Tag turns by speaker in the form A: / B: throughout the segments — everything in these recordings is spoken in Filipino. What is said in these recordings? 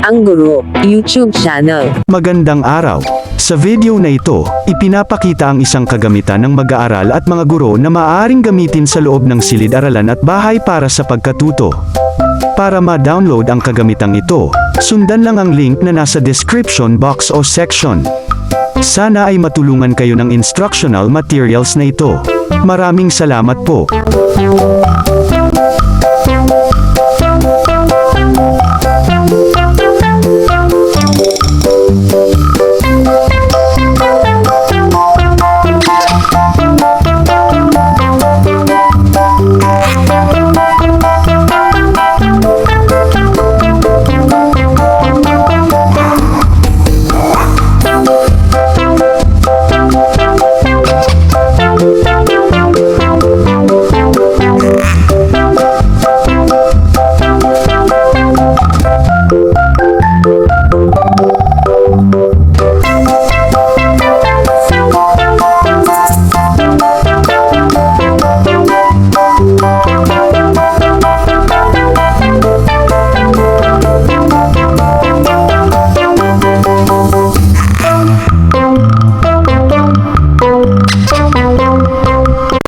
A: Ang Guro, YouTube channel.
B: Magandang araw! Sa video na ito, ipinapakita ang isang kagamitan ng mag-aaral at mga guro na maaaring gamitin sa loob ng silid-aralan at bahay para sa pagkatuto. Para ma-download ang kagamitang ito, sundan lang ang link na nasa description box o section. Sana ay matulungan kayo ng instructional materials na ito. Maraming salamat po!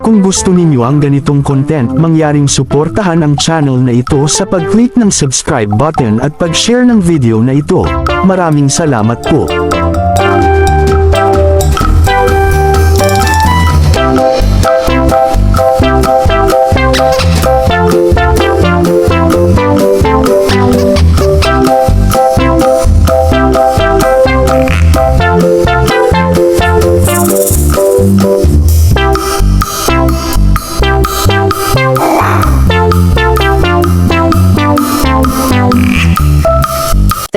B: Kung gusto ninyo ang ganitong content, mangyaring suportahan ang channel na ito sa pag-click ng subscribe button at pag-share ng video na ito. Maraming salamat po!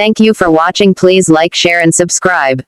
A: Thank you for watching. Please like, share and subscribe.